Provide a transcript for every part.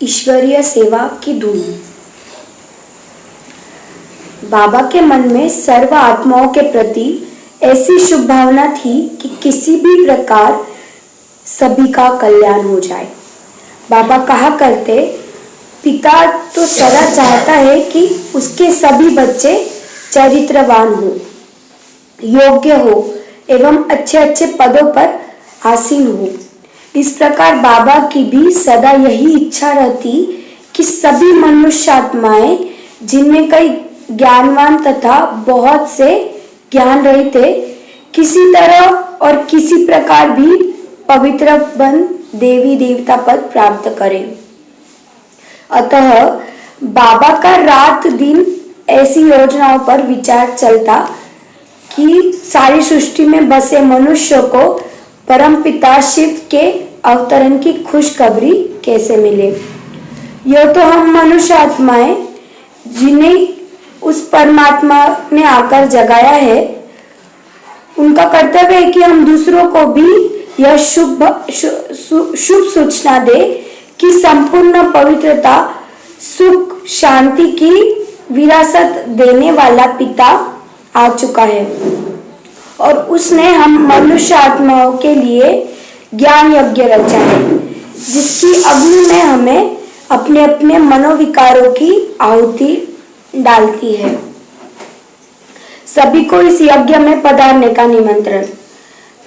ईश्वरीय सेवा की धुन। बाबा के मन में सर्व आत्माओं के प्रति ऐसी शुभ भावना थी कि किसी भी प्रकार सभी का कल्याण हो जाए। बाबा कहा करते, पिता तो सदा चाहता है कि उसके सभी बच्चे चरित्रवान हो, योग्य हो एवं अच्छे अच्छे पदों पर आसीन हो। इस प्रकार बाबा की भी सदा यही इच्छा रहती कि सभी मनुष्य आत्माएं, जिनमें कई ज्ञानवान तथा बहुत से ज्ञान रहित थे, किसी तरह और किसी प्रकार भी पवित्र बन देवी देवता पद प्राप्त करें। अतः बाबा का रात दिन ऐसी योजनाओं पर विचार चलता कि सारी सृष्टि में बसे मनुष्यों को परमपिता शिव के अवतरण की खुशखबरी कैसे मिले। यह तो हम मनुष्य आत्माएं, जिन्हें उस परमात्मा ने आकर जगाया है, उनका कर्तव्य है कि हम दूसरों को भी यह शुभ सूचना दे कि संपूर्ण पवित्रता, सुख, शांति की विरासत देने वाला पिता आ चुका है और उसने हम मनुष्य आत्माओं के लिए ज्ञान यज्ञ रचा है, जिसकी अग्नि में हमें अपने अपने मनोविकारों की आहुति डालती है। सभी को इस यज्ञ में पधारने का निमंत्रण।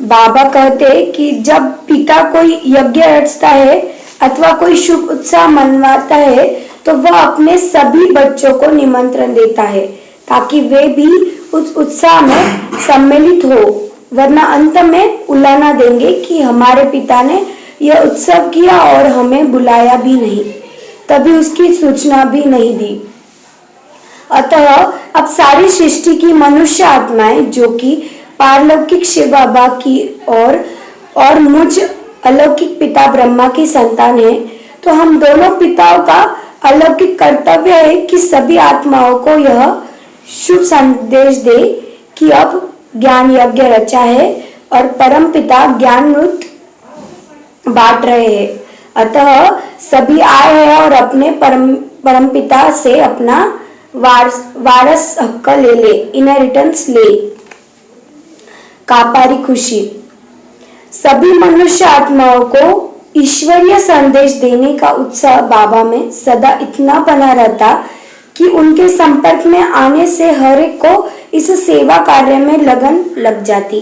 बाबा कहते कि जब पिता कोई यज्ञ रचता है अथवा कोई शुभ उत्सव मनवाता है तो वह अपने सभी बच्चों को निमंत्रण देता है ताकि वे भी उस उत्साह में सम्मिलित हो, वरना अंत में उलाहना देंगे कि हमारे पिता ने यह उत्सव किया और हमें बुलाया भी नहीं, तभी उसकी सूचना भी नहीं दी। अतः अब सारी सृष्टि की मनुष्य आत्माएं, जो कि पारलौकिक शिव बाबा की और मुझ अलौकिक पिता ब्रह्मा की संतान है, तो हम दोनों पिताओं का अलौकिक कर्तव्य है कि सभी आत्माओं को यह शुभ संदेश दे कि अब ज्ञान यज्ञ रचा है और परम पिता ज्ञानामृत बांट रहे हैं। अतः सभी आए हैं और अपने परम पिता से अपना वारस हक ले, इनहेरिटेंस ले। कापारी खुशी। सभी मनुष्य आत्माओं को ईश्वरीय संदेश देने का उत्साह बाबा में सदा इतना बना रहता कि उनके संपर्क में आने से हर एक को इस सेवा कार्य में लगन लग जाती।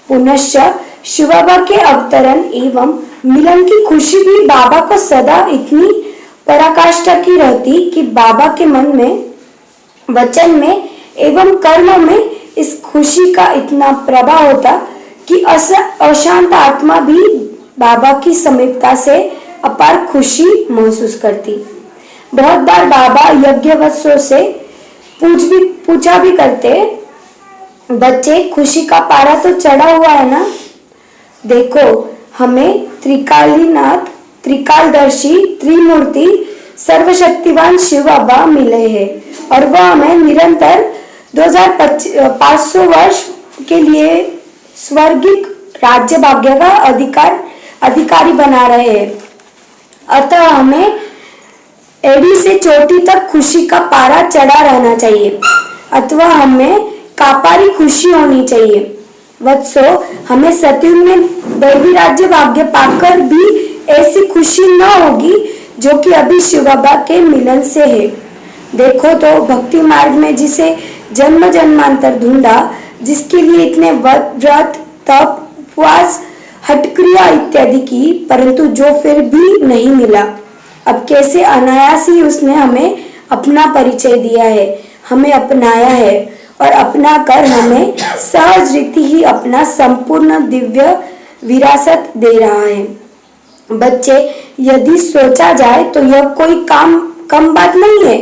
पुनश्च शिव बाबा के अवतरण एवं मिलन की खुशी भी बाबा को सदा इतनी पराकाष्ठा की रहती कि बाबा के मन में, वचन में एवं कर्म में इस खुशी का इतना प्रभाव होता कि अशांत आत्मा भी बाबा की समीपता से अपार खुशी महसूस करती। बहुत बार बाबा यज्ञवत्सों से पूछा भी करते, बच्चे खुशी का पारा तो चढ़ा हुआ है ना? देखो, हमें त्रिकालीनाथ, त्रिकालदर्शी, त्रिमूर्ति, सर्वशक्तिवान शिव बाबा मिले हैं और वह हमें निरंतर 2500 वर्ष के लिए स्वर्गिक राज्य भाग्य का अधिकारी बना रहे हैं। अतः हमें एड़ी से चोटी तक खुशी का पारा चढ़ा रहना चाहिए अथवा हमें कापारी खुशी होनी चाहिए। वत्सो, हमें सतयुग में दैवी राज्य भाग्य पाकर भी ऐसी खुशी न होगी जो कि अभी शिव बाबा के मिलन से है। देखो तो भक्ति मार्ग में जिसे जन्म जन्मांतर ढूंढा, जिसके लिए इतने व्रत, तप, उपवास, हठक्रिया इत्यादि की, परंतु जो फिर भी नहीं मिला, अब कैसे अनायास ही उसने हमें अपना परिचय दिया है, हमें अपनाया है और अपना कर हमें सहज रीति ही अपना संपूर्ण दिव्य विरासत दे रहा है। बच्चे, यदि सोचा जाए तो यह कोई कम बात नहीं है।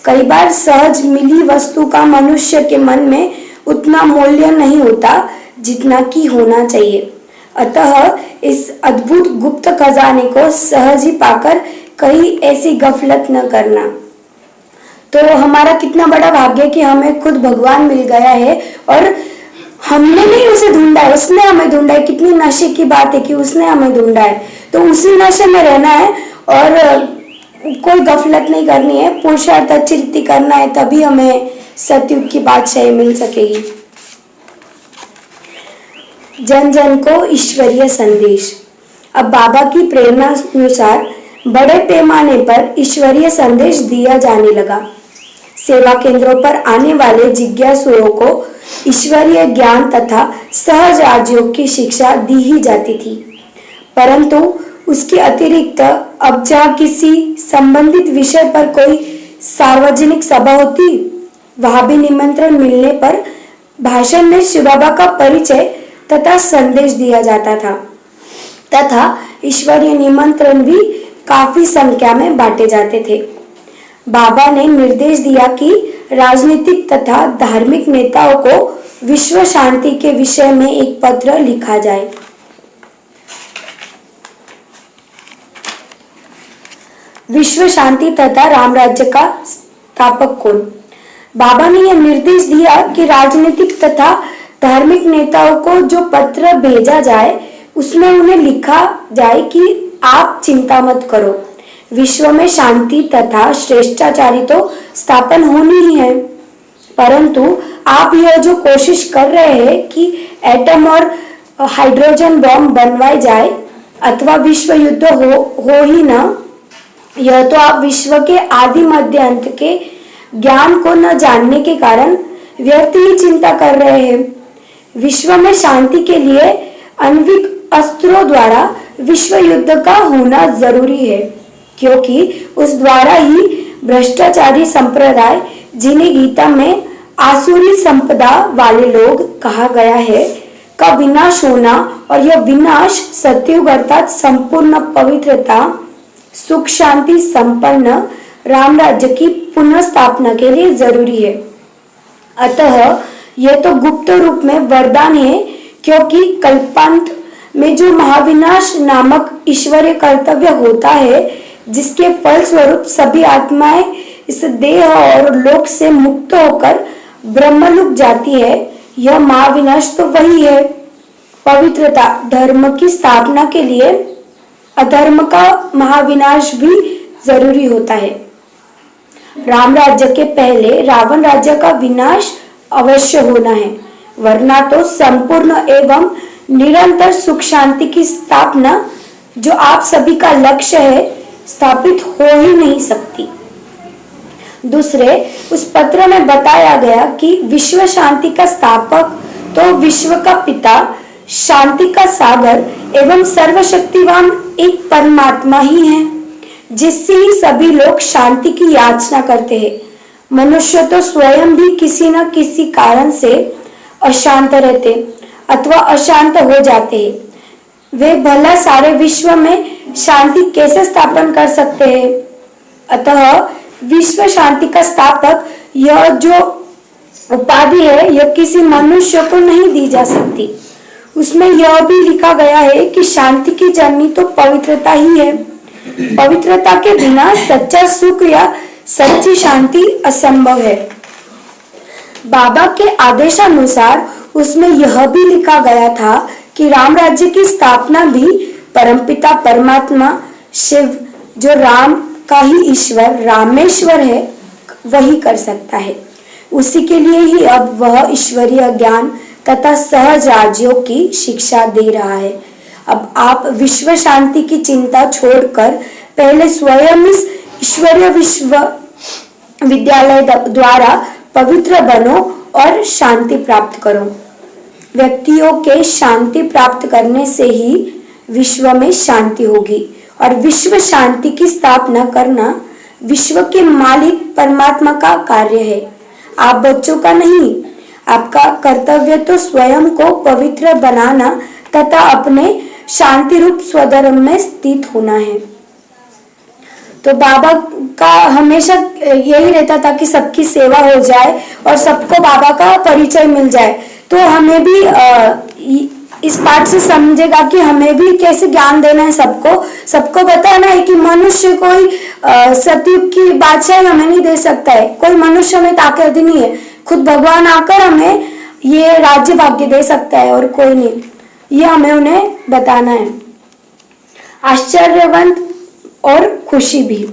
कई बार सहज मिली वस्तु का मनुष्य के मन में उतना मूल्य नहीं होता जितना कि होना चाहिए। अतः इस अद्भुत गुप्त खजाने को सहज ही पाकर कहीं ऐसी गफलत न करना। तो हमारा कितना बड़ा भाग्य कि हमें खुद भगवान मिल गया है और हमने नहीं उसे ढूंढा है, उसने हमें ढूंढा है। कितनी नशे की बात है कि उसने हमें ढूंढा है, तो उसी नशे में रहना है और कोई गफलत नहीं करनी है, पुरुषार्थ अच्छी रीति करना है, तभी हमें सतयुग की बादशाही मिल सकेगी। जन जन को ईश्वरीय संदेश। अब बाबा की प्रेरणा अनुसार बड़े पैमाने पर ईश्वरीय संदेश दिया जाने लगा। सेवा केंद्रों पर आने वाले जिज्ञासुओं को ईश्वरीय ज्ञान तथा सहज राजयोग की शिक्षा दी ही जाती थी, परंतु उसके अतिरिक्त अब जहाँ किसी संबंधित विषय पर कोई सार्वजनिक सभा होती, वहां भी निमंत्रण मिलने पर भाषण में शिव बाबा का परिचय तथा संदेश दिया जाता था तथा ईश्वरीय निमंत्रण भी काफी संख्या में बांटे जाते थे। बाबा ने निर्देश दिया कि राजनीतिक तथा धार्मिक नेताओं को विश्व शांति के विषय में एक पत्र लिखा जाए। विश्व शांति तथा राम राज्य का स्थापक कौन? बाबा ने यह निर्देश दिया कि राजनीतिक तथा धार्मिक नेताओं को जो पत्र भेजा जाए उसमें उन्हें लिखा जाए कि आप चिंता मत करो, विश्व में शांति तथा श्रेष्ठाचारी तो स्थापन होनी ही है, परंतु आप यह जो कोशिश कर रहे हैं कि एटम और हाइड्रोजन बॉम्ब बनवाए जाए अथवा विश्व युद्ध हो ही ना, यह तो आप विश्व के आदि मध्य अंत के ज्ञान को न जानने के कारण व्यर्थ ही चिंता कर रहे हैं। विश्व में शांति के लिए आणविक अस्त्रों द्वारा विश्व युद्ध का होना जरूरी है, क्योंकि उस द्वारा ही भ्रष्टाचारी संप्रदाय, जिन्हें गीता में आसुरी संपदा वाले लोग कहा गया है, का विनाश होना, और यह विनाश सतयुग अर्थात संपूर्ण पवित्रता, सुख शांति संपन्न राम राज्य की पुनः स्थापना के लिए जरूरी है। अतः यह तो गुप्त रूप में वरदान है, क्योंकि कल्पांत में जो महाविनाश नामक ईश्वरीय कर्तव्य होता है, जिसके फलस्वरूप सभी आत्माएं इस देह और लोक से मुक्त होकर ब्रह्मलोक जाती है, यह महाविनाश तो वही है। पवित्रता धर्म की स्थापना के लिए अधर्म का महाविनाश भी जरूरी होता है। राम राज्य के पहले रावण राज्य का विनाश अवश्य होना है, वरना तो संपूर्ण एवं निरंतर सुख शांति की स्थापना, जो आप सभी का लक्ष्य है, स्थापित हो ही नहीं सकती। दूसरे, उस पत्र में बताया गया कि विश्व शांति का स्थापक तो विश्व का पिता, शांति का सागर एवं सर्वशक्तिवान एक परमात्मा ही है, जिससे ही सभी लोग शांति की याचना करते हैं। मनुष्य तो स्वयं भी किसी न किसी कारण से अशांत रहते अथवा अशांत हो जाते हैं। वे भला सारे विश्व में शांति कैसे स्थापन कर सकते हैं? अतः विश्व शांति का स्थापक यह जो उपाधि है, यह किसी मनुष्य को नहीं दी जा सकती। उसमें यह भी लिखा गया है कि शांति की जननी तो पवित्रता ही है। पवित्रता के बिना सच्चा सुख या सच्ची शांति असंभव है। बाबा के आदेशानुसार उसमें यह भी लिखा गया था कि राम राज्य की स्थापना भी परमपिता परमात्मा शिव, जो राम का ही ईश्वर रामेश्वर है, वही कर सकता है। उसी के लिए ही अब वह ईश्वरीय ज्ञान तथा सहज राजयोग की शिक्षा दे रहा है। अब आप विश्व शांति की चिंता छोड़कर पहले स्वयं इस ईश्वरीय विश्व विद्यालय द्वारा पवित्र बनो और शांति प्राप्त करो। व्यक्तियों के शांति प्राप्त करने से ही विश्व में शांति होगी, और विश्व शांति की स्थापना करना विश्व के मालिक परमात्मा का कार्य है, आप बच्चों का नहीं। आपका कर्तव्य तो स्वयं को पवित्र बनाना तथा अपने शांति रूप स्वधर्म में स्थित होना है। तो बाबा का हमेशा यही रहता था कि सबकी सेवा हो जाए और सबको बाबा का परिचय मिल जाए। तो हमें भी इस पाठ से समझेगा कि हमें भी कैसे ज्ञान देना है, सबको बताना है कि मनुष्य कोई सतयुग की बादशाही हमें नहीं दे सकता है। कोई मनुष्य में ताकत नहीं है, खुद भगवान आकर हमें ये राज्य भाग्य दे सकता है और कोई नहीं। ये हमें उन्हें बताना है। आश्चर्यवंत और खुशी भी।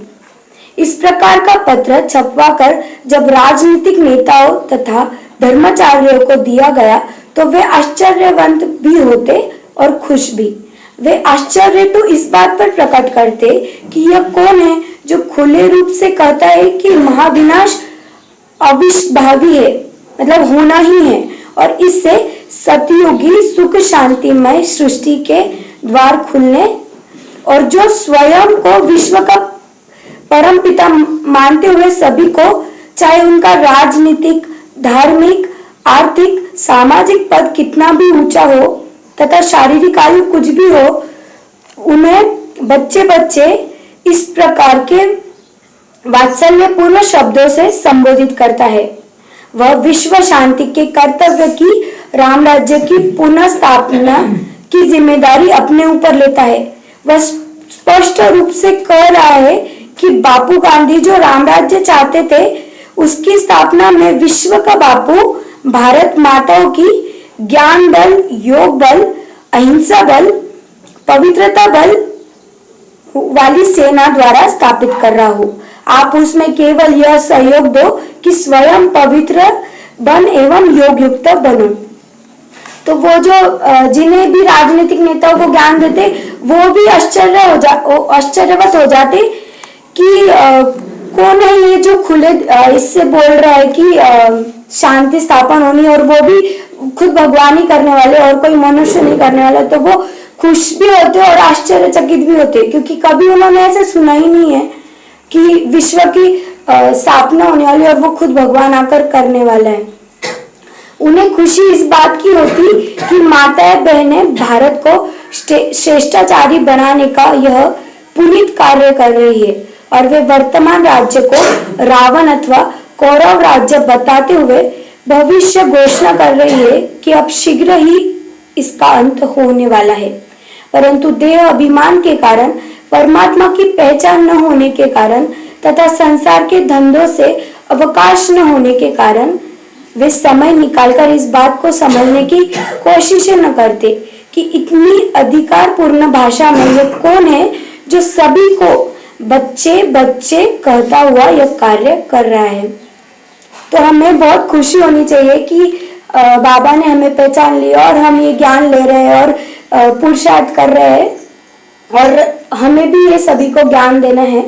इस प्रकार का पत्र छपवाकर जब राजनीतिक नेताओं तथा धर्माचार्यों को दिया गया तो वे आश्चर्यवंत भी होते और खुश भी। वे आश्चर्य तो इस बात पर प्रकट करते कि यह कौन है जो खुले रूप से कहता है कि महाविनाश अविष्भावी है, मतलब होना ही है, और इससे सतयुगी सुख शांतिमय सृष्टि के द्वार खुलने, और जो स्वयं को विश्व का परम पिता मानते हुए सभी को, चाहे उनका राजनीतिक, धार्मिक, आर्थिक, सामाजिक पद कितना भी ऊंचा हो तथा शारीरिक आयु कुछ भी हो, उन्हें बच्चे बच्चे इस प्रकार के वात्सल्यपूर्ण शब्दों से संबोधित करता है। वह विश्व शांति के कर्तव्य की, राम राज्य की पुनः स्थापना की जिम्मेदारी अपने ऊपर लेता है। वह स्पष्ट रूप से कह रहा है कि बापू गांधी जो राम राज्य चाहते थे, उसकी स्थापना में विश्व का बापू भारत माताओं की ज्ञान बल, योग बल, अहिंसा बल, पवित्रता बल वाली सेना द्वारा स्थापित कर रहा हूं। आप उसमें केवल यह सहयोग दो कि स्वयं पवित्र बन एवं योग युक्त बनो। तो वो जो जिन्हें भी राजनीतिक नेताओं को ज्ञान देते, वो भी आश्चर्यवत हो जाते कि कौन है ये जो खुले इससे बोल रहा है कि शांति स्थापन होनी, और वो भी खुद भगवान ही करने वाले और कोई मनुष्य नहीं करने वाला। तो वो खुश भी होते और आश्चर्यचकित भी होते, क्योंकि कभी उन्होंने ऐसा सुना ही नहीं है कि विश्व की स्थापना होने वाली और वो खुद भगवान आकर करने वाला है। उन्हें खुशी इस बात की होती कि माताएं बहनें भारत को श्रेष्ठाचारी बनाने का यह पुनीत कार्य कर रही है, और वे वर्तमान राज्य को रावण अथवा कौरव राज्य बताते हुए भविष्य घोषणा कर रही है कि अब शीघ्र ही इसका अंत होने वाला है। परंतु देह अभिमान के कारण, परमात्मा की पहचान न होने के कारण तथा संसार के धंधों से अवकाश न होने के कारण वे समय निकालकर इस बात को समझने की कोशिश न करते कि इतनी अधिकारपूर्ण भाषा में यह कौन है जो सभी को बच्चे बच्चे कहता हुआ यह कार्य कर रहा है। तो हमें बहुत खुशी होनी चाहिए कि बाबा ने हमें पहचान लिया और हम ये ज्ञान ले रहे हैं और पुरुषार्थ कर रहे हैं, और हमें भी ये सभी को ज्ञान देना है।